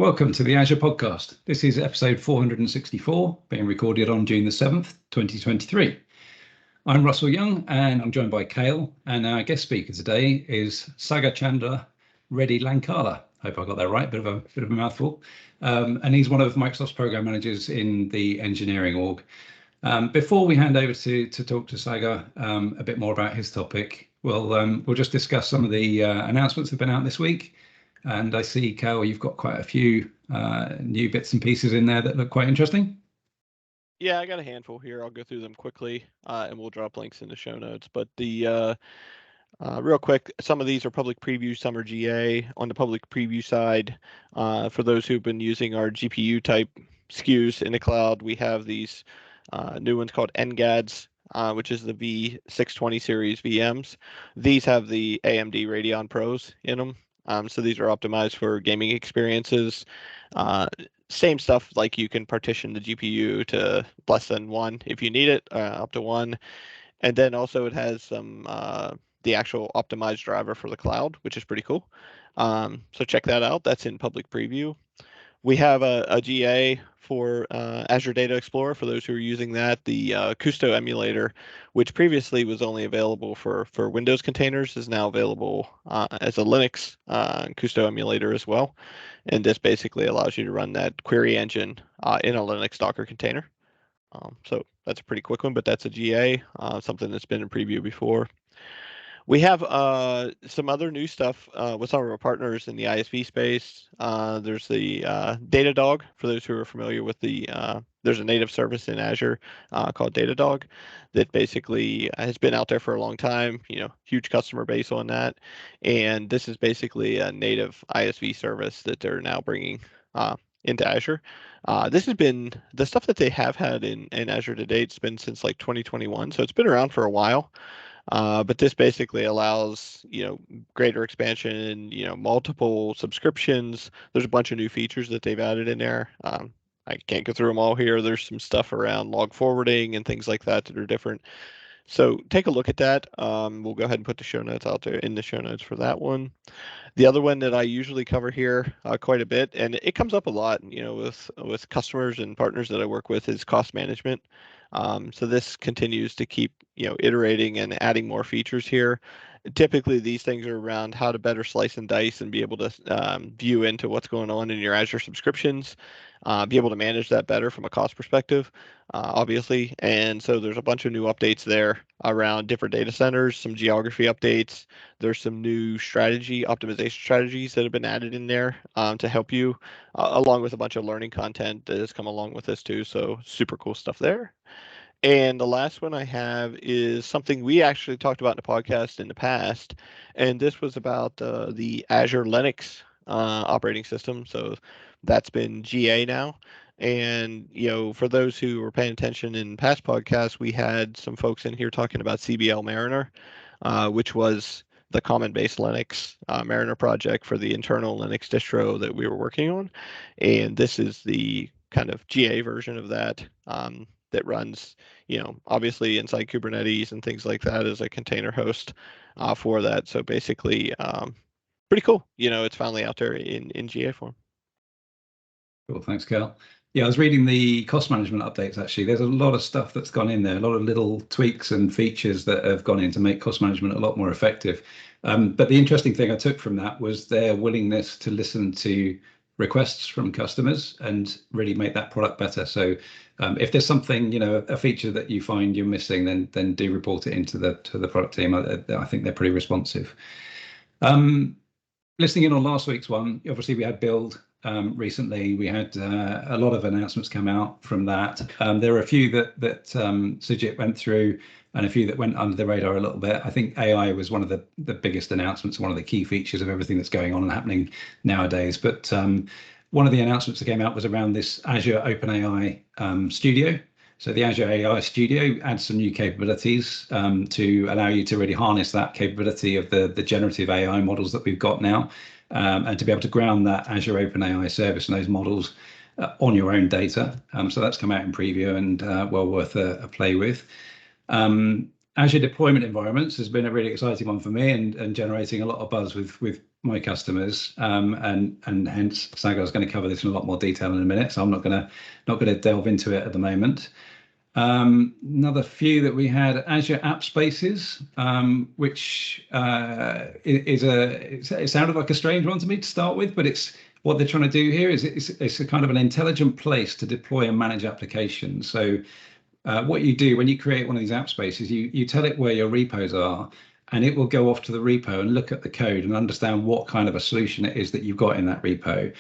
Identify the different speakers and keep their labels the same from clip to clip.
Speaker 1: Welcome to the Azure podcast. This is episode 464, being recorded on June the 7th, 2023. I'm Russell Young, and I'm joined by Cale, and our guest speaker today is Sagar Chandra Reddy Lankala. Hope I got that right, bit of a mouthful. And he's one of Microsoft's program managers in the engineering org. Before we hand over to talk to Sagar a bit more about his topic, we'll just discuss some of the announcements that have been out this week. And I see, Cale, you've got quite a few new bits and pieces in there that look quite interesting.
Speaker 2: Yeah, I got a handful here. I'll go through them quickly, and we'll drop links in the show notes. But the real quick, some of these are public preview, some are GA. On the public preview side, for those who've been using our GPU type SKUs in the cloud, we have these new ones called NGADs, which is the V620 series VMs. These have the AMD Radeon Pros in them. So these are optimized for gaming experiences. Same stuff, like you can partition the GPU to less than one if you need it, up to one. And then also it has some the actual optimized driver for the cloud, which is pretty cool. So check that out. That's in public preview. We have a GA for Azure Data Explorer for those who are using that. The Custo emulator, which previously was only available for Windows containers, is now available as a Linux Custo emulator as well. And this basically allows you to run that query engine in a Linux Docker container. So that's a pretty quick one, but that's a GA, something that's been in preview before. We have some other new stuff with some of our partners in the ISV space. There's the Datadog, for those who are familiar with the, there's a native service in Azure called Datadog that basically has been out there for a long time, huge customer base on that. And this is basically a native ISV service that they're now bringing into Azure. This has been the stuff that they have had in Azure to date. It's been since like 2021, so it's been around for a while. But this basically allows, greater expansion, multiple subscriptions. There's a bunch of new features that they've added in there. I can't go through them all here. There's some stuff around log forwarding and things like that are different. So take a look at that. We'll go ahead and put the show notes out there in the show notes for that one. The other one that I usually cover here quite a bit, and it comes up a lot, with customers and partners that I work with, is cost management. So this continues to keep, iterating and adding more features here. Typically, these things are around how to better slice and dice and be able to view into what's going on in your Azure subscriptions, be able to manage that better from a cost perspective, obviously. And so there's a bunch of new updates there around different data centers, some geography updates. There's some new optimization strategies that have been added in there to help you, along with a bunch of learning content that has come along with this too. So super cool stuff there. And the last one I have is something we actually talked about in the podcast in the past, and this was about the Azure Linux operating system. So that's been GA now. And, for those who were paying attention in past podcasts, we had some folks in here talking about CBL Mariner, which was the common base Linux Mariner project for the internal Linux distro that we were working on. And this is the kind of GA version of that that runs, obviously inside Kubernetes and things like that as a container host for that. So basically, pretty cool. It's finally out there in GA form.
Speaker 1: Cool, thanks, Cale. Yeah, I was reading the cost management updates, actually. There's a lot of stuff that's gone in there, a lot of little tweaks and features that have gone in to make cost management a lot more effective. But the interesting thing I took from that was their willingness to listen to requests from customers and really make that product better. So if there's something, a feature that you find you're missing, then do report it into the product team. I think they're pretty responsive. Listening in on last week's one, obviously we had Build recently. We had a lot of announcements come out from that. There were a few that Sujit went through and a few that went under the radar a little bit. I think AI was one of the biggest announcements, one of the key features of everything that's going on and happening nowadays. But one of the announcements that came out was around this Azure OpenAI Studio. So the Azure AI Studio adds some new capabilities to allow you to really harness that capability of the generative AI models that we've got now, and to be able to ground that Azure OpenAI service and those models on your own data. So that's come out in preview and well worth a play with. Azure Deployment Environments has been a really exciting one for me and generating a lot of buzz with my customers, and hence Sagar is going to cover this in a lot more detail in a minute. So I'm not going to delve into it at the moment. Another few that we had, Azure App Spaces, which it sounded like a strange one to me to start with, but it's what they're trying to do here is it's a kind of an intelligent place to deploy and manage applications. So what you do when you create one of these app spaces, you tell it where your repos are, and it will go off to the repo and look at the code and understand what kind of a solution it is that you've got in that repo.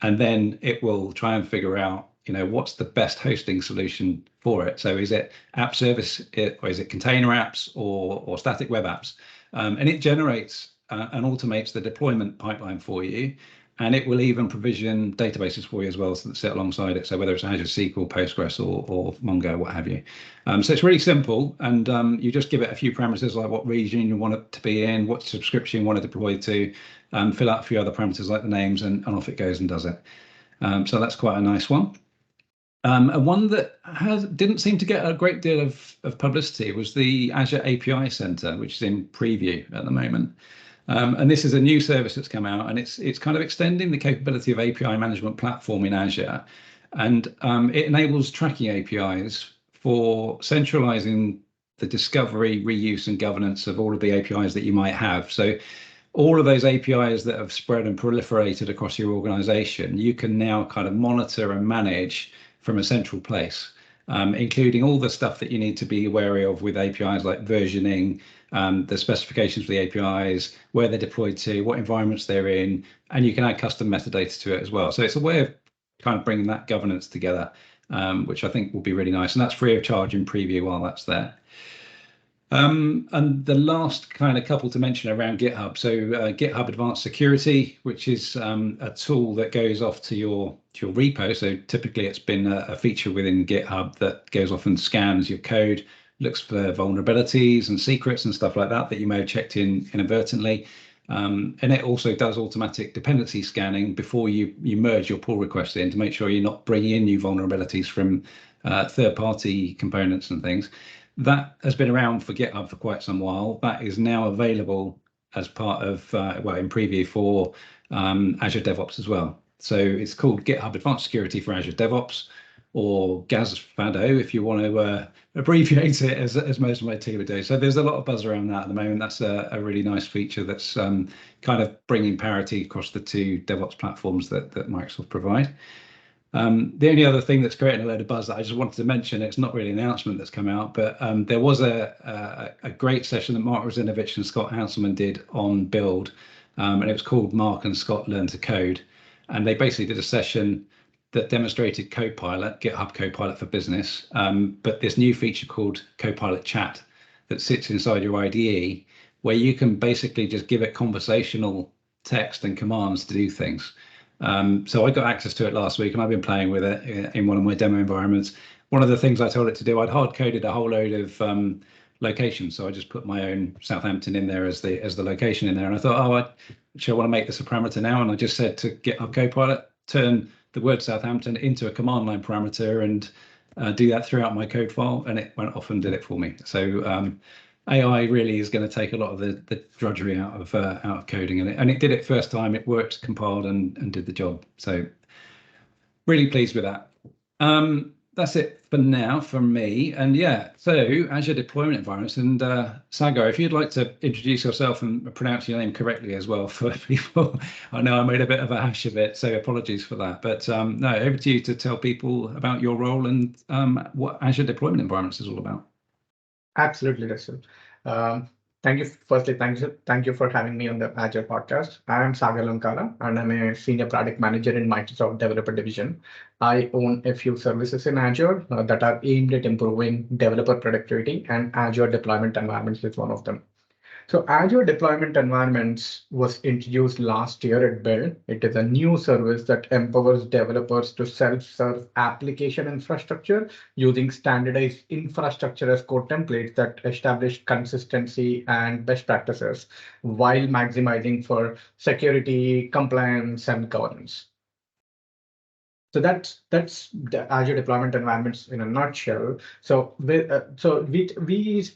Speaker 1: And then it will try and figure out, what's the best hosting solution for it. So is it app service, or is it container apps or static web apps? And it generates and automates the deployment pipeline for you. And it will even provision databases for you as well that sit alongside it. So whether it's Azure SQL, Postgres, or Mongo, what have you. So it's really simple, and you just give it a few parameters like what region you want it to be in, what subscription you want to deploy to, fill out a few other parameters like the names, and off it goes and does it. So that's quite a nice one. And one that didn't seem to get a great deal of publicity was the Azure API Center, which is in preview at the moment. And this is a new service that's come out, and it's kind of extending the capability of API management platform in Azure, and it enables tracking APIs for centralizing the discovery, reuse, and governance of all of the APIs that you might have. So all of those APIs that have spread and proliferated across your organization, you can now kind of monitor and manage from a central place, including all the stuff that you need to be wary of with APIs like versioning, the specifications for the APIs, where they're deployed to, what environments they're in, and you can add custom metadata to it as well. So it's a way of kind of bringing that governance together, which I think will be really nice. And that's free of charge in preview while that's there. And the last kind of couple to mention around GitHub. So GitHub Advanced Security, which is a tool that goes off to your repo. So typically it's been a feature within GitHub that goes off and scans your code, looks for vulnerabilities and secrets and stuff like that you may have checked in inadvertently. And it also does automatic dependency scanning before you merge your pull request in to make sure you're not bringing in new vulnerabilities from third-party components and things. That has been around for GitHub for quite some while. That is now available as part of, in preview for Azure DevOps as well. So it's called GitHub Advanced Security for Azure DevOps, or GASFADO if you want to abbreviate it, as most of my team would do. So there's a lot of buzz around that at the moment. That's a really nice feature that's kind of bringing parity across the two DevOps platforms that Microsoft provide. The only other thing that's creating a load of buzz that I just wanted to mention, it's not really an announcement that's come out, but there was a great session that Mark Ruzinovich and Scott Hanselman did on Build, and it was called Mark and Scott Learn to Code. And they basically did a session that demonstrated Copilot, GitHub Copilot for Business, but this new feature called Copilot Chat that sits inside your IDE, where you can basically just give it conversational text and commands to do things. So I got access to it last week, and I've been playing with it in one of my demo environments. One of the things I told it to do, I'd hard coded a whole load of locations, so I just put my own Southampton in there as the location in there, and I thought, I want to make this a parameter now, and I just said to GitHub Copilot, turn the word Southampton into a command line parameter and do that throughout my code file, and it went off and did it for me. So AI really is going to take a lot of the drudgery out of coding, and it did it first time. It worked, compiled, and did the job. So really pleased with that. That's it for now from me. And yeah, so Azure Deployment Environments. And Sagar, if you'd like to introduce yourself and pronounce your name correctly as well for people. I know I made a bit of a hash of it, so apologies for that. But no, over to you to tell people about your role and what Azure Deployment Environments is all about.
Speaker 3: Absolutely, Russell. Thank you. Firstly, thank you for having me on the Azure podcast. I am Sagar Lankala, and I'm a senior product manager in Microsoft Developer Division. I own a few services in Azure that are aimed at improving developer productivity, and Azure Deployment Environments is one of them. So Azure Deployment Environments was introduced last year at Build. It is a new service that empowers developers to self-serve application infrastructure using standardized infrastructure as code templates that establish consistency and best practices while maximizing for security, compliance, and governance. So that's the Azure Deployment Environments in a nutshell. So we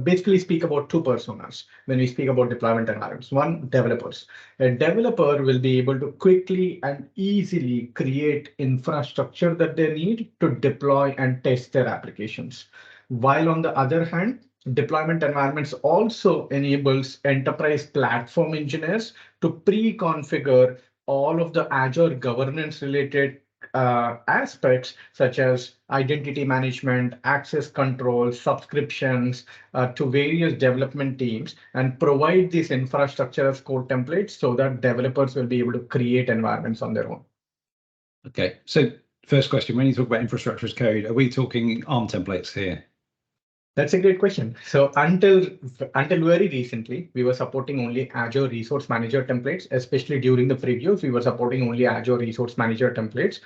Speaker 3: basically speak about two personas when we speak about deployment environments. One, developers. A developer will be able to quickly and easily create infrastructure that they need to deploy and test their applications. While on the other hand, deployment environments also enables enterprise platform engineers to pre-configure all of the Azure governance related aspects such as identity management, access control, subscriptions to various development teams, and provide this infrastructure as code templates so that developers will be able to create environments on their own.
Speaker 1: Okay, so first question, when you talk about infrastructure as code, are we talking ARM templates here?
Speaker 3: That's a great question. So until very recently, we were supporting only Azure Resource Manager templates, especially during the previews, we were supporting only Azure Resource Manager templates.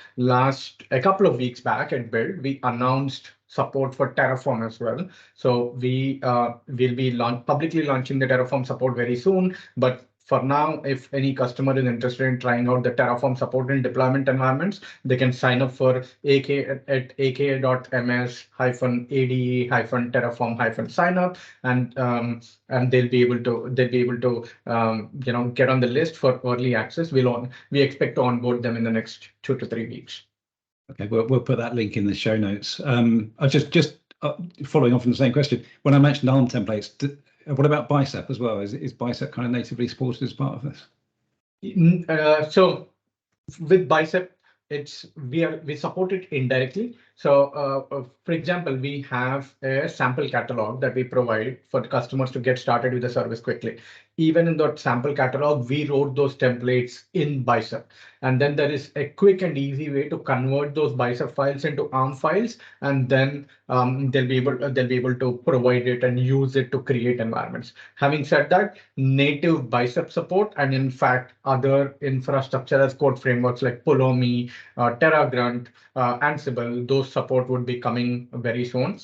Speaker 3: A couple of weeks back at Build, we announced support for Terraform as well. So we will be publicly launching the Terraform support very soon. But for now, if any customer is interested in trying out the Terraform support in deployment environments, they can sign up for AK at aka.ms-ade-terraform-signup, and they'll be able to get on the list for early access. We expect to onboard them in the next 2 to 3 weeks.
Speaker 1: Okay, we'll put that link in the show notes. I just following on from the same question. When I mentioned ARM templates, what about Bicep as well? Is Bicep kind of natively supported as part of this?
Speaker 3: So with Bicep, we support it indirectly. So for example, we have a sample catalog that we provide for customers to get started with the service quickly. Even in that sample catalog, we wrote those templates in Bicep. And then there is a quick and easy way to convert those Bicep files into ARM files, and then they'll be able to provide it and use it to create environments. Having said that, native Bicep support and in fact other infrastructure as code frameworks like Pulumi, TerraGrunt, Ansible, those support would be coming very soon.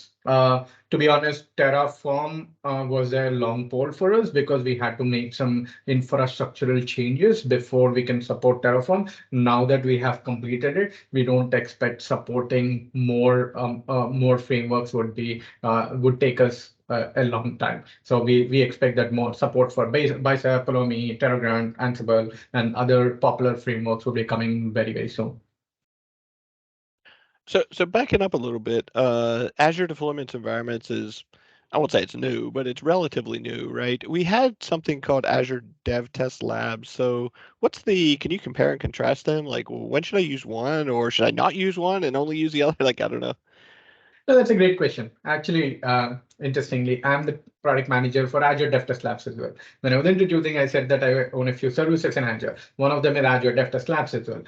Speaker 3: To be honest, Terraform was a long pole for us because we had to make some infrastructural changes before we can support Terraform. Now that we have completed it, we don't expect supporting more frameworks would take us a long time. So we expect that more support for Bicep, Pulumi, TerraGrunt, Ansible, and other popular frameworks will be coming very, very soon.
Speaker 2: So backing up a little bit, Azure Deployment Environments is, I won't say it's new, but it's relatively new, right? We had something called Azure Dev Test Labs. So can you compare and contrast them? Like, when should I use one, or should I not use one and only use the other? Like, I don't know.
Speaker 3: No, that's a great question. Actually, interestingly, I'm the product manager for Azure Dev Test Labs as well. When I was introducing, I said that I own a few services in Azure. One of them is Azure Dev Test Labs as well.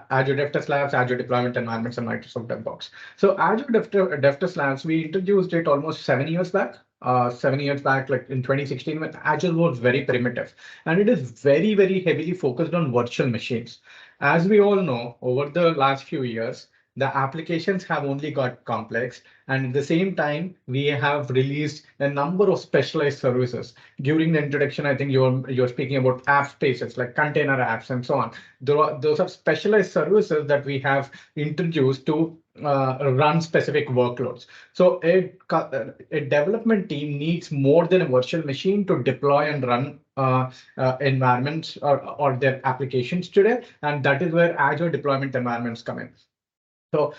Speaker 3: Azure Dev Test Labs, Azure Deployment Environments, and Microsoft DevBox. So Azure Dev Test Labs, we introduced it almost 7 years back. 7 years back, like in 2016, when Azure was very primitive, and it is very, very heavily focused on virtual machines. As we all know, over the last few years, the applications have only got complex, and at the same time, we have released a number of specialized services. During the introduction, I think you're speaking about app spaces like container apps and so on. Those are specialized services that we have introduced to run specific workloads. So a development team needs more than a virtual machine to deploy and run environments or their applications today, and that is where Azure Deployment Environments come in. So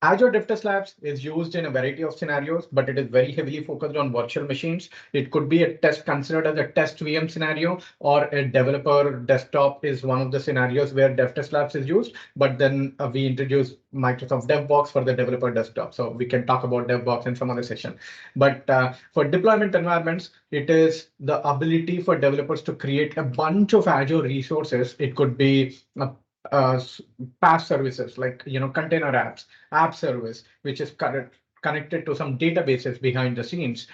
Speaker 3: Azure Dev Test Labs is used in a variety of scenarios, but it is very heavily focused on virtual machines. It could be considered as a test VM scenario, or a developer desktop is one of the scenarios where Dev Test Labs is used. But then we introduced Microsoft DevBox for the developer desktop. So we can talk about DevBox in some other session. But for deployment environments, it is the ability for developers to create a bunch of Azure resources. It could be PaaS services like container apps, app service, which is connected to some databases behind the scenes,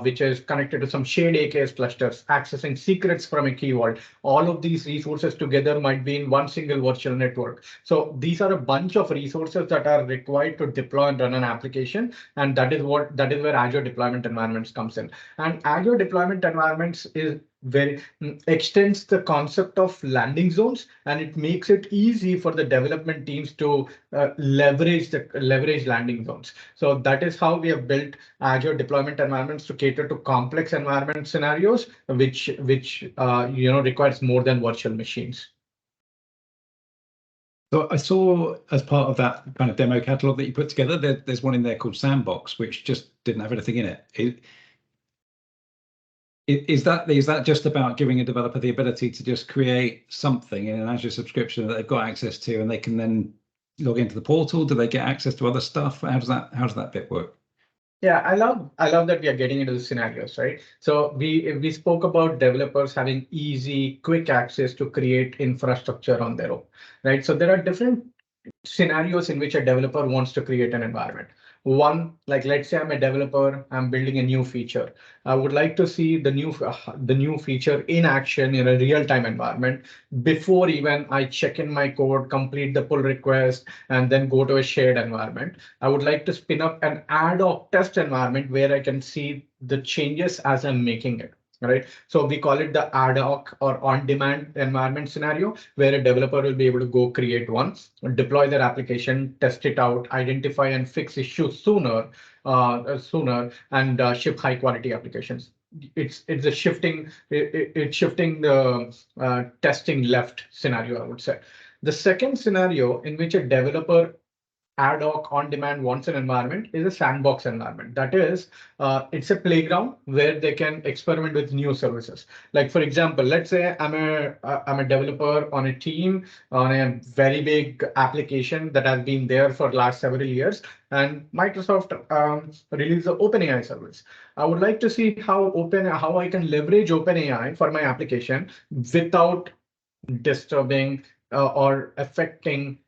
Speaker 3: which is connected to some shared AKS clusters, accessing secrets from a key vault. All of these resources together might be in one single virtual network. So these are a bunch of resources that are required to deploy and run an application, and that is where Azure Deployment Environments comes in. And Azure Deployment Environments extends the concept of landing zones, and it makes it easy for the development teams to leverage landing zones. So that is how we have built Azure deployment environments to cater to complex environment scenarios, which requires more than virtual machines.
Speaker 1: So I saw as part of that kind of demo catalog that you put together, there's one in there called Sandbox, which just didn't have anything in it. Is that just about giving a developer the ability to just create something in an Azure subscription that they've got access to, and they can then log into the portal? Do they get access to other stuff? How does that bit work?
Speaker 3: Yeah, I love that we are getting into the scenarios, right? So we spoke about developers having easy, quick access to create infrastructure on their own, right? So there are different scenarios in which a developer wants to create an environment. One, like let's say I'm a developer, I'm building a new feature. I would like to see the new feature in action in a real-time environment before even I check in my code, complete the pull request, and then go to a shared environment. I would like to spin up an ad hoc test environment where I can see the changes as I'm making it. Right. So we call it the ad hoc or on-demand environment scenario, where a developer will be able to go create one, deploy their application, test it out, identify and fix issues sooner, and ship high-quality applications. It's shifting the testing left scenario, I would say. The second scenario in which a developer ad hoc on demand wants an environment is a sandbox environment. That is, it's a playground where they can experiment with new services. Like, for example, let's say I'm a developer on a team on a very big application that has been there for the last several years, and Microsoft released the OpenAI service. I would like to see how I can leverage OpenAI for my application without disturbing or affecting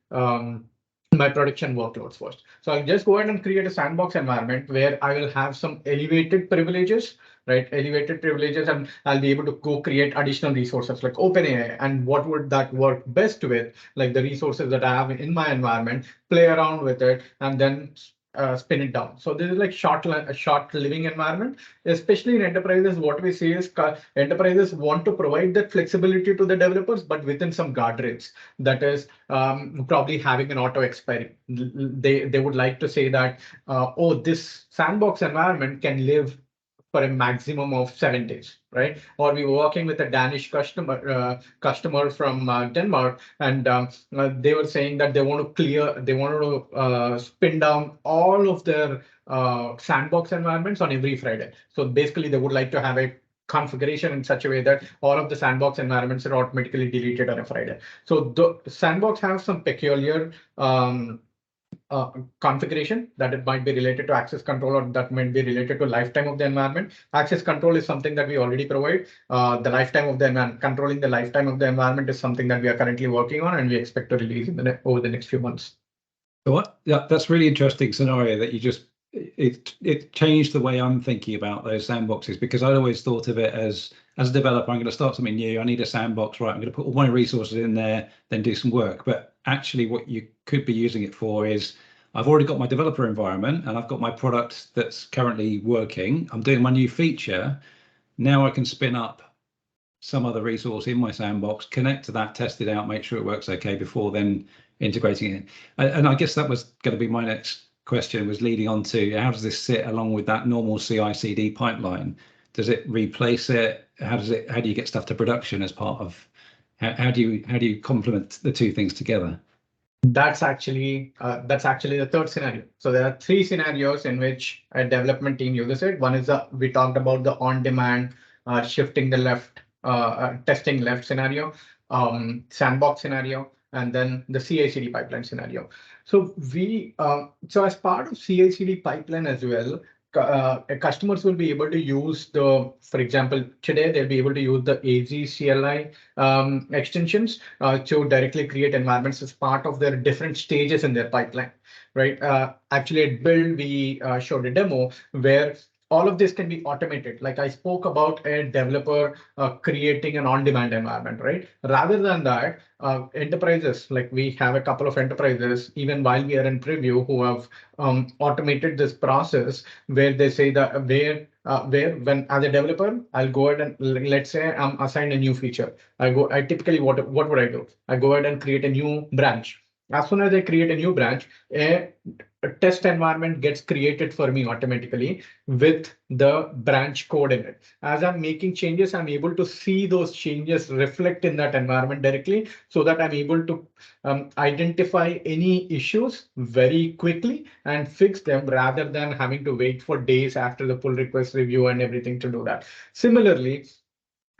Speaker 3: my production workloads first. So I'll just go ahead and create a sandbox environment where I will have some elevated privileges, right? Elevated privileges, and I'll be able to go create additional resources like OpenAI. And what would that work best with? Like the resources that I have in my environment, play around with it, and then spin it down. So this is like a short living environment, especially in enterprises. What we see is enterprises want to provide that flexibility to the developers, but within some guardrails. That is probably having an auto expiry. They would like to say that, oh, this sandbox environment can live for a maximum of 7 days, right? Or we were working with a Danish customer from Denmark, and they were saying that they wanted to spin down all of their sandbox environments on every Friday. So basically, they would like to have a configuration in such a way that all of the sandbox environments are automatically deleted on a Friday. So the sandbox has some peculiar configuration that it might be related to access control, or that might be related to lifetime of the environment. Access control is something that we already provide. The lifetime of the environment, controlling the lifetime of the environment, is something that we are currently working on, and we expect to release over the next few months.
Speaker 1: So that's really interesting scenario that you just it changed the way I'm thinking about those sandboxes, because I'd always thought of it as a developer, I'm going to start something new. I need a sandbox, right? I'm going to put all my resources in there, then do some work. But actually, what you could be using it for is, I've already got my developer environment and I've got my product that's currently working. I'm doing my new feature. Now I can spin up some other resource in my sandbox, connect to that, test it out, make sure it works okay before then integrating it. And I guess that was going to be my next question, was leading on to, how does this sit along with that normal CI/CD pipeline? Does it replace it? How do you get stuff to production as part of, how do you complement the two things together?
Speaker 3: That's actually the third scenario. So there are 3 scenarios in which a development team uses it. One is we talked about the on-demand shifting the left, testing left scenario, sandbox scenario, and then the CI/CD pipeline scenario. So so as part of CI/CD pipeline as well, customers will be able to use for example, today they'll be able to use the AZ CLI extensions to directly create environments as part of their different stages in their pipeline, right? Actually, at Build, we showed a demo where all of this can be automated. Like I spoke about a developer creating an on-demand environment, right? Rather than that, enterprises, like we have a couple of enterprises, even while we are in preview, who have automated this process where they say that where when as a developer, I'll go ahead and let's say I'm assigned a new feature. I typically what would I do? I go ahead and create a new branch. As soon as I create a new branch, a test environment gets created for me automatically with the branch code in it. As I'm making changes, I'm able to see those changes reflect in that environment directly so that I'm able to identify any issues very quickly and fix them rather than having to wait for days after the pull request review and everything to do that. Similarly,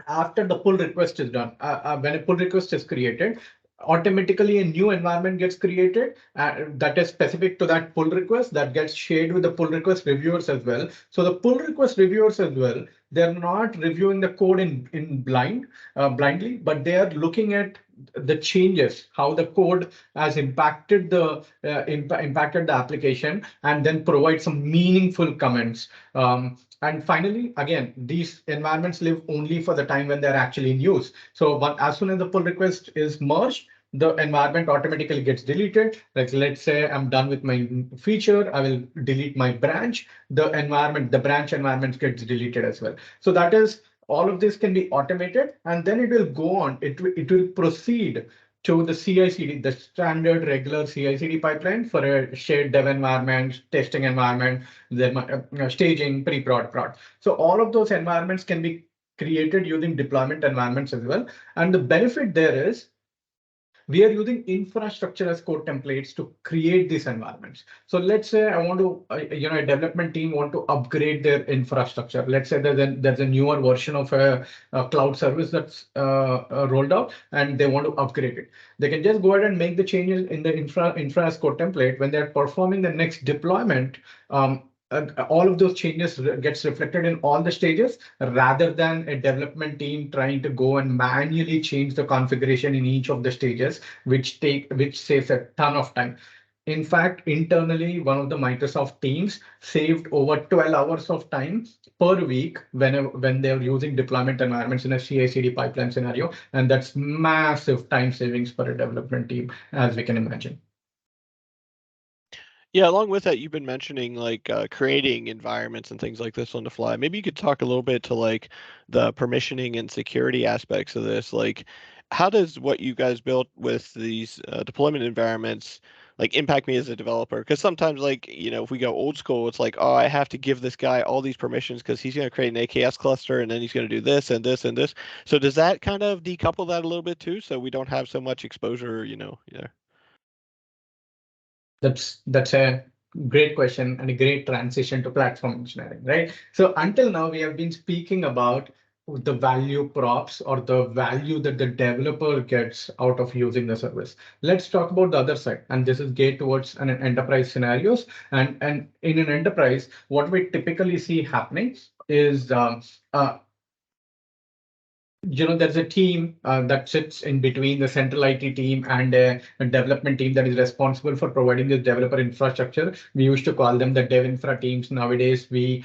Speaker 3: after the pull request is done, when a pull request is created, automatically a new environment gets created that is specific to that pull request that gets shared with the pull request reviewers as well. So the pull request reviewers as well, they're not reviewing the code in blindly, but they are looking at the changes, how the code has impacted the impacted the application, and then provide some meaningful comments. And finally, again, these environments live only for the time when they're actually in use. So but as soon as the pull request is merged, the environment automatically gets deleted. Like let's say I'm done with my feature, I will delete my branch. The branch environment gets deleted as well. So that is all of this can be automated, and then it will go on. It will proceed to the CI/CD, the standard regular CI/CD pipeline for a shared dev environment, testing environment, then staging, pre-prod, prod. So all of those environments can be created using deployment environments as well. And the benefit there is we are using infrastructure as code templates to create these environments. So let's say I want to, a development team want to upgrade their infrastructure. Let's say there's a newer version of a cloud service that's rolled out, and they want to upgrade it. They can just go ahead and make the changes in the infra as code template. When they're performing the next deployment, all of those changes gets reflected in all the stages rather than a development team trying to go and manually change the configuration in each of the stages, which saves a ton of time. In fact, internally, one of the Microsoft teams saved over 12 hours of time per week when they're using deployment environments in a CI/CD pipeline scenario. And that's massive time savings for a development team, as we can imagine.
Speaker 2: Yeah, along with that, you've been mentioning like creating environments and things like this on the fly. Maybe you could talk a little bit to like the permissioning and security aspects of this. Like, how does what you guys built with these deployment environments like impact me as a developer? Because sometimes, like, if we go old school, it's like, oh, I have to give this guy all these permissions because he's going to create an AKS cluster and then he's going to do this and this and this. So does that kind of decouple that a little bit too, so we don't have so much exposure, Yeah.
Speaker 3: That's a great question and a great transition to platform engineering, right? So until now, we have been speaking about the value props or the value that the developer gets out of using the service. Let's talk about the other side. And this is geared towards an enterprise scenarios. And in an enterprise, what we typically see happening is there's a team that sits in between the central IT team and a development team that is responsible for providing the developer infrastructure. We used to call them the dev infra teams. Nowadays, the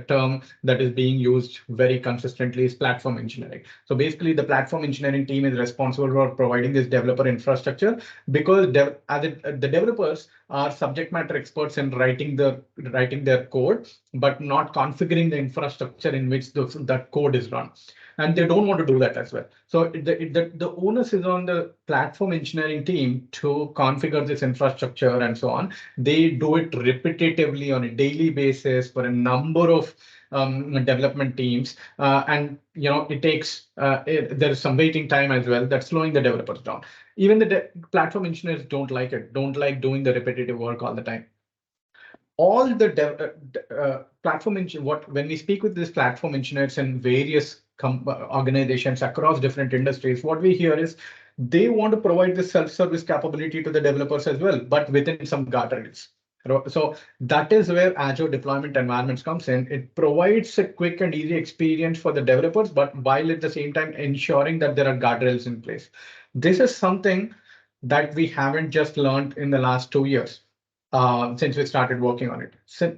Speaker 3: term that is being used very consistently is platform engineering. So basically, the platform engineering team is responsible for providing this developer infrastructure because the developers are subject matter experts in writing their code, but not configuring the infrastructure in which that code is run. And they don't want to do that as well. So the onus is on the platform engineering team to configure this infrastructure and so on. They do it repetitively on a daily basis for a number of development teams. And it takes, there's some waiting time as well that's slowing the developers down. Even the platform engineers don't like doing the repetitive work all the time. All the platform engineers, when we speak with these platform engineers in various organizations across different industries, what we hear is they want to provide this self-service capability to the developers as well, but within some guardrails. So that is where Azure Deployment Environments comes in. It provides a quick and easy experience for the developers, but while at the same time ensuring that there are guardrails in place. This is something that we haven't just learned in the last 2 years since we started working on it. So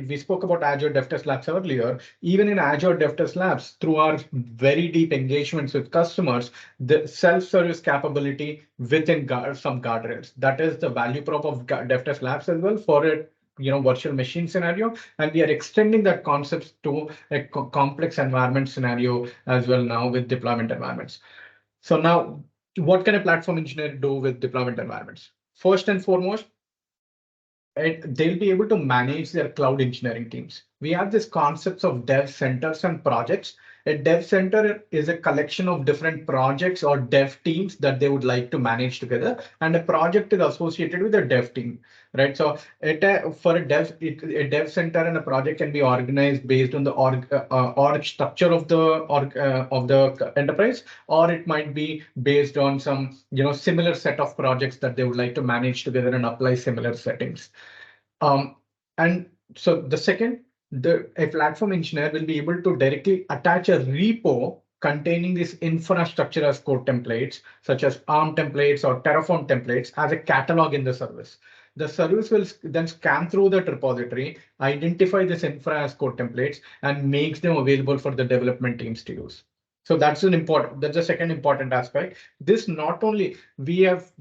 Speaker 3: we spoke about Azure DevTest Labs earlier. Even in Azure DevTest Labs, through our very deep engagements with customers, the self-service capability within some guardrails. That is the value prop of DevTest Labs as well for a virtual machine scenario, and we are extending that concept to a complex environment scenario as well now with deployment environments. So now, what can a platform engineer do with deployment environments? First and foremost, they'll be able to manage their cloud engineering teams. We have this concepts of dev centers and projects. A dev center is a collection of different projects or dev teams that they would like to manage together, and a project is associated with a dev team, right? So for a dev center and a project can be organized based on the org structure of the enterprise, or it might be based on some similar set of projects that they would like to manage together and apply similar settings. And so the second, a platform engineer will be able to directly attach a repo containing these infrastructure as code templates, such as ARM templates or Terraform templates, as a catalog in the service. The service will then scan through that repository, identify this infra as code templates, and makes them available for the development teams to use. So that's the second important aspect. This not only we have,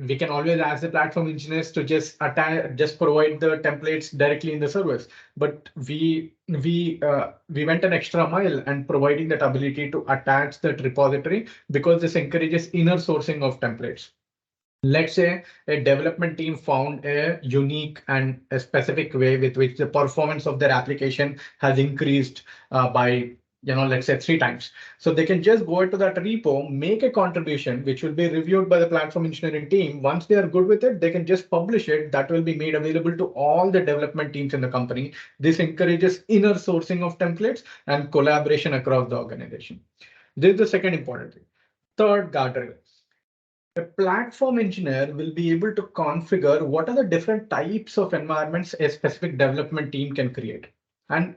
Speaker 3: we can always ask the platform engineers to just provide the templates directly in the service, but we went an extra mile and providing that ability to attach that repository, because this encourages inner sourcing of templates. Let's say a development team found a unique and a specific way with which the performance of their application has increased by let's say 3 times. So they can just go into that repo, make a contribution, which will be reviewed by the platform engineering team. Once they are good with it, they can just publish it. That will be made available to all the development teams in the company. This encourages inner sourcing of templates and collaboration across the organization. This is the second important thing. Third, guardrail. A platform engineer will be able to configure what are the different types of environments a specific development team can create. And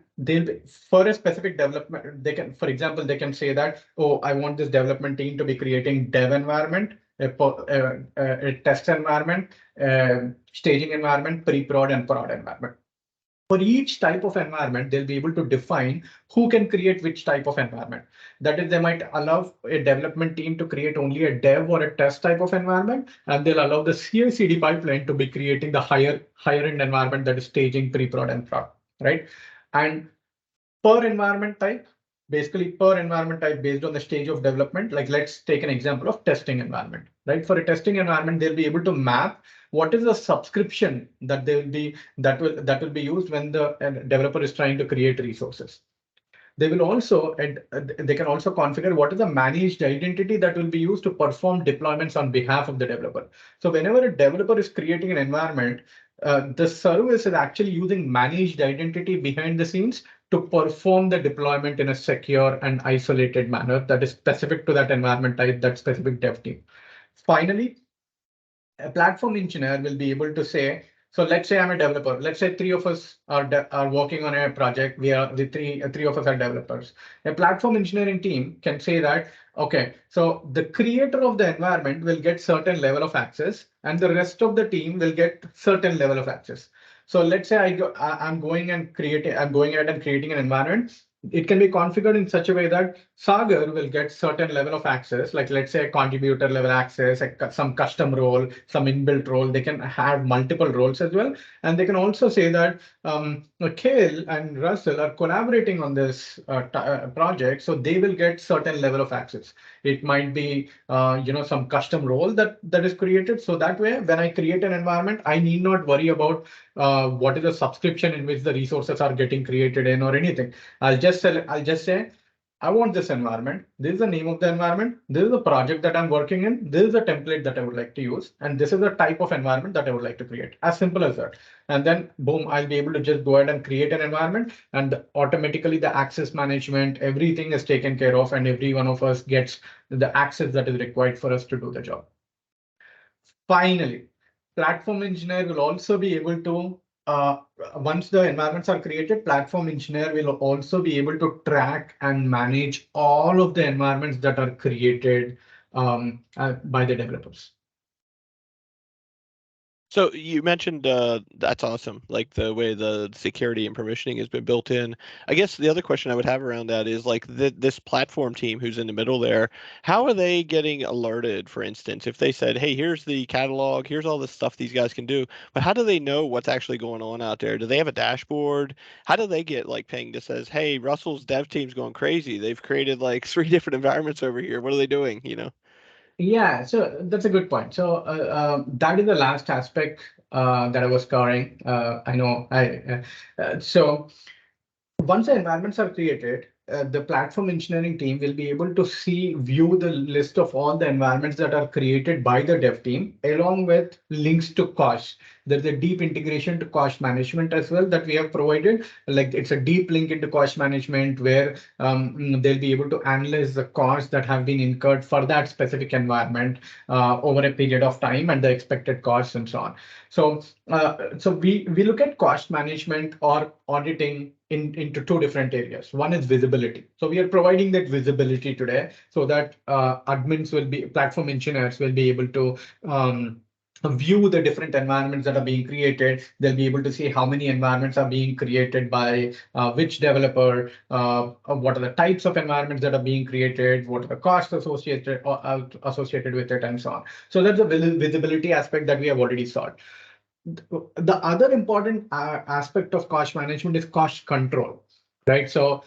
Speaker 3: for a specific development, they can, for example, they can say that, oh, I want this development team to be creating dev environment, a test environment, staging environment, pre-prod and prod environment. For each type of environment, they'll be able to define who can create which type of environment. That is, they might allow a development team to create only a dev or a test type of environment, and they'll allow the CI/CD pipeline to be creating the higher end environment, that is staging, pre-prod and prod, right? And per environment type, based on the stage of development, like let's take an example of testing environment, right? For a testing environment, they'll be able to map what is the subscription that will be used when the developer is trying to create resources. They can also configure what is the managed identity that will be used to perform deployments on behalf of the developer. So whenever a developer is creating an environment, the service is actually using managed identity behind the scenes to perform the deployment in a secure and isolated manner that is specific to that environment type, that specific dev team. Finally, a platform engineer will be able to say, so let's say I'm a developer. Let's say 3 of us are working on a project. We are the three of us are developers. A platform engineering team can say that, okay, so the creator of the environment will get certain level of access, and the rest of the team will get certain level of access. So let's say I'm going ahead and creating an environment. It can be configured in such a way that Sagar will get certain level of access, like let's say a contributor level access, some custom role, some inbuilt role. They can have multiple roles as well. And they can also say that Cale and Russell are collaborating on this project, so they will get certain level of access. It might be some custom role that is created. So that way, when I create an environment, I need not worry about what is the subscription in which the resources are getting created in or anything. I'll just say, I want this environment. This is the name of the environment. This is the project that I'm working in. This is the template that I would like to use. And this is the type of environment that I would like to create. As simple as that. And then boom, I'll be able to just go ahead and create an environment, and automatically the access management, everything is taken care of, and every one of us gets the access that is required for us to do the job. Finally, platform engineer will also be able to, once the environments are created, platform engineer will also be able to track and manage all of the environments that are created by the developers.
Speaker 2: So you mentioned that's awesome, like the way the security and permissioning has been built in. I guess the other question I would have around that is like this platform team who's in the middle there, how are they getting alerted, for instance, if they said, hey, here's the catalog, here's all the stuff these guys can do, but how do they know what's actually going on out there? Do they have a dashboard? How do they get like ping that says, hey, Russell's dev team's going crazy. They've created like 3 different environments over here. What are they doing, you know?
Speaker 3: Yeah, so that's a good point. So that is the last aspect that I was covering. I know so once the environments are created, the platform engineering team will be able to view the list of all the environments that are created by the dev team, along with links to cost. There's a deep integration to cost management as well that we have provided. Like it's a deep link into cost management where they'll be able to analyze the costs that have been incurred for that specific environment over a period of time and the expected costs and so on. So we look at cost management or auditing into 2 different areas. One is visibility. So we are providing that visibility today so that platform engineers will be able to view the different environments that are being created. They'll be able to see how many environments are being created by which developer, what are the types of environments that are being created, what are the costs associated with it, and so on. So that's the visibility aspect that we have already solved. The other important aspect of cost management is cost control, right? So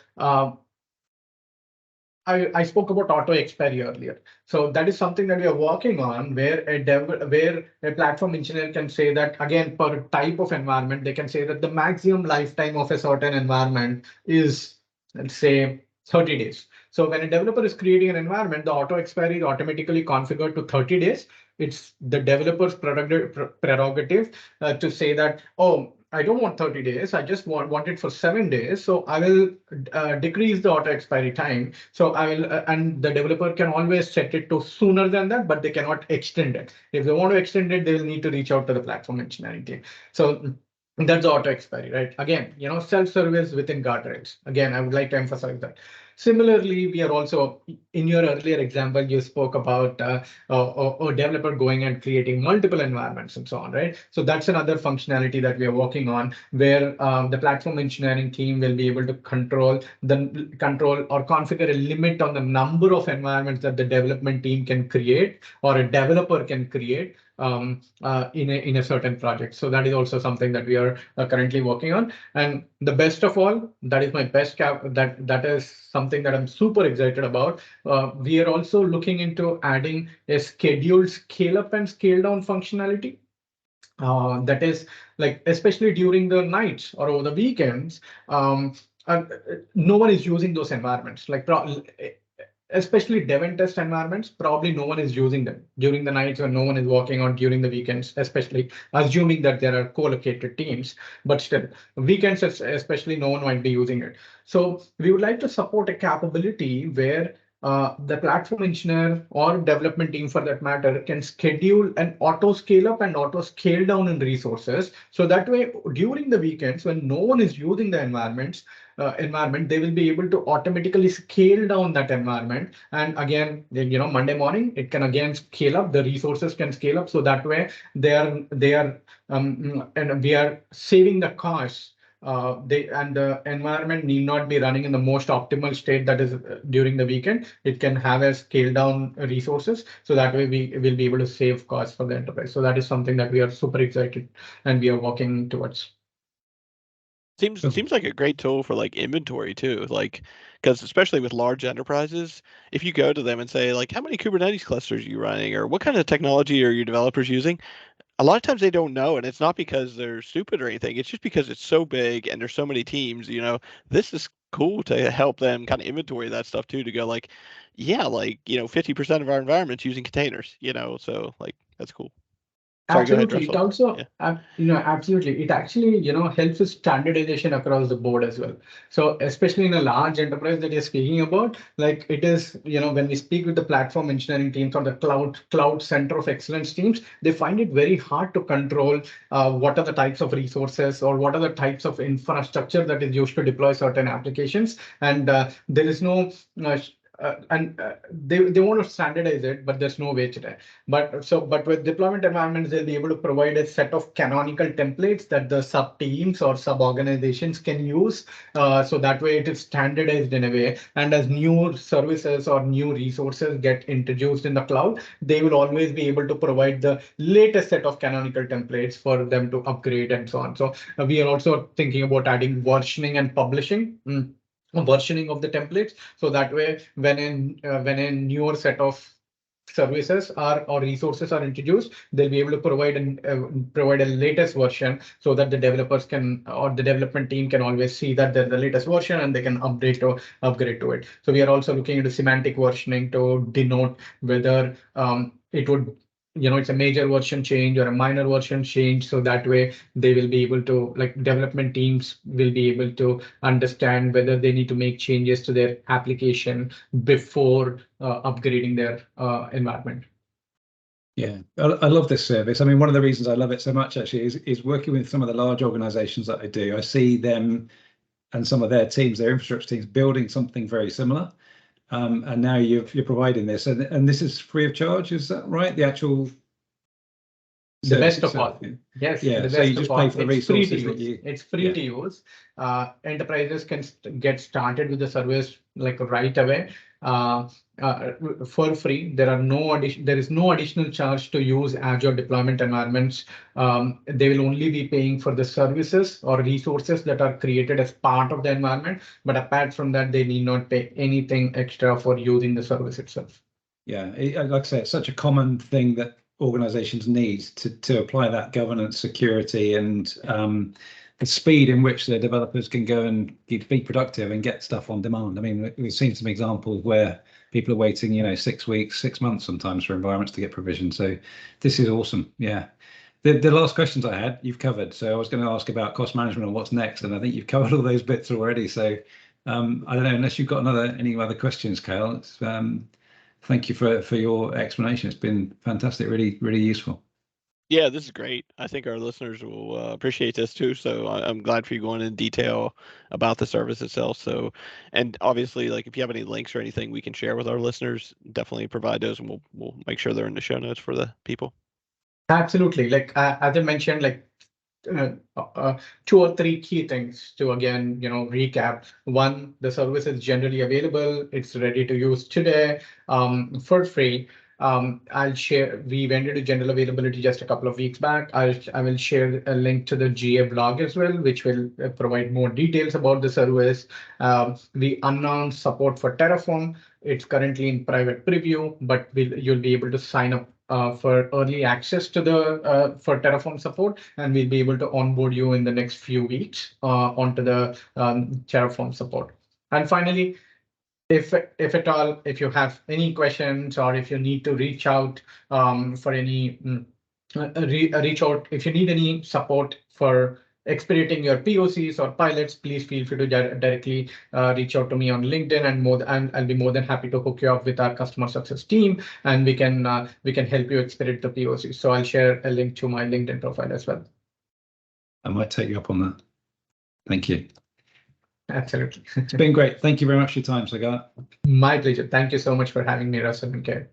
Speaker 3: I spoke about auto expiry earlier. So that is something that we are working on where a platform engineer can say that, again, per type of environment, they can say that the maximum lifetime of a certain environment is, let's say, 30 days. So when a developer is creating an environment, the auto expiry is automatically configured to 30 days. It's the developer's prerogative to say that, oh, I don't want 30 days. I just want it for 7 days. So I will decrease the auto expiry time. So I will, and the developer can always set it to sooner than that, but they cannot extend it. If they want to extend it, they will need to reach out to the platform engineering team. So that's the auto expiry, right? Again, self-service within guardrails. Again, I would like to emphasize that. Similarly, we are also, in your earlier example, you spoke about a developer going and creating multiple environments and so on, right? So that's another functionality that we are working on where the platform engineering team will be able to control or configure a limit on the number of environments that the development team can create or a developer can create in a certain project. So that is also something that we are currently working on. And the best of all, that is my best that is something that I'm super excited about. We are also looking into adding a scheduled scale up and scale down functionality. That is like, especially during the nights or over the weekends, no one is using those environments. Like especially dev and test environments, probably no one is using them during the nights when no one is working on during the weekends, especially assuming that there are co-located teams, but still weekends, especially no one might be using it. So we would like to support a capability where the platform engineer or development team for that matter can schedule an auto scale up and auto scale down in resources. So that way, during the weekends when no one is using the environment, they will be able to automatically scale down that environment. And again, Monday morning, it can again scale up, the resources can scale up. So that way and we are saving the costs. The environment need not be running in the most optimal state that is during the weekend. It can have a scale down resources. So that way we will be able to save costs for the enterprise. So that is something that we are super excited and we are working towards.
Speaker 2: Seems like a great tool for like inventory too, like because especially with large enterprises, if you go to them and say like, how many Kubernetes clusters are you running, or what kind of technology are your developers using? A lot of times they don't know, and it's not because they're stupid or anything. It's just because it's so big and there's so many teams. This is cool to help them kind of inventory that stuff too. To go like, yeah, like 50% of our environment's using containers. So like that's cool. Sorry, go ahead,
Speaker 3: Absolutely. It
Speaker 2: Russell.
Speaker 3: also, absolutely. It actually, helps with standardization across the board as well. So especially in a large enterprise that you're speaking about, like it is, when we speak with the platform engineering teams or the cloud center of excellence teams, they find it very hard to control what are the types of resources or what are the types of infrastructure that is used to deploy certain applications. And there is no they want to standardize it, but there's no way today. But with deployment environments, they'll be able to provide a set of canonical templates that the sub teams or sub organizations can use. So that way it is standardized in a way. And as new services or new resources get introduced in the cloud, they will always be able to provide the latest set of canonical templates for them to upgrade and so on. So we are also thinking about adding versioning and publishing. Versioning of the templates, so that way when a newer set of services or resources are introduced, they'll be able to provide a latest version, so that the developers can, or the development team can always see that there's the latest version and they can upgrade to it. So we are also looking into semantic versioning to denote whether it would, it's a major version change or a minor version change. So that way they will be able to, like, development teams will be able to understand whether they need to make changes to their application before upgrading their environment.
Speaker 1: Yeah, I love this service. I mean, one of the reasons I love it so much actually is working with some of the large organizations that I do. I see them and some of their teams, their infrastructure teams, building something very similar. And now you're providing this, and this is free of charge, is that right? The actual
Speaker 3: the best of all. Yes.
Speaker 1: Yeah. So you just pay for the resources that you.
Speaker 3: It's free to use. Enterprises can get started with the service like right away for free. There is no additional charge to use Azure deployment environments. They will only be paying for the services or resources that are created as part of the environment. But apart from that, they need not pay anything extra for using the service itself.
Speaker 1: Yeah, like I say, it's such a common thing that organizations need to apply that governance, security, and the speed in which their developers can go and be productive and get stuff on demand. I mean, we've seen some examples where people are waiting, 6 weeks, 6 months sometimes for environments to get provisioned. So this is awesome. Yeah. The last questions I had, you've covered. So I was going to ask about cost management and what's next, and I think you've covered all those bits already. So I don't know, unless you've got any other questions, Cale. Thank you for your explanation. It's been fantastic, really, really useful.
Speaker 2: Yeah, this is great. I think our listeners will appreciate this too. So I'm glad for you going in detail about the service itself. So, and obviously, like, if you have any links or anything we can share with our listeners, definitely provide those, and we'll make sure they're in the show notes for the people.
Speaker 3: Absolutely. Like as I mentioned, like 2 or 3 key things to again, recap. One, the service is generally available. It's ready to use today for free. I'll share. We went into general availability just a couple of weeks back. I will share a link to the GA blog as well, which will provide more details about the service. We announced support for Terraform. It's currently in private preview, but you'll be able to sign up for early access to the for Terraform support, and we'll be able to onboard you in the next few weeks onto the Terraform support. And finally, if at all, if you have any questions or if you need to reach out for any if you need any support for expediting your POCs or pilots, please feel free to directly reach out to me on LinkedIn, and I'll be more than happy to hook you up with our customer success team, and we can help you expedite the POCs. So I'll share a link to my LinkedIn profile as well.
Speaker 1: I might take you up on that. Thank you.
Speaker 3: Absolutely.
Speaker 1: It's been great. Thank you very much for your time, Sagar.
Speaker 3: My pleasure. Thank you so much for having me, Russell and Cale.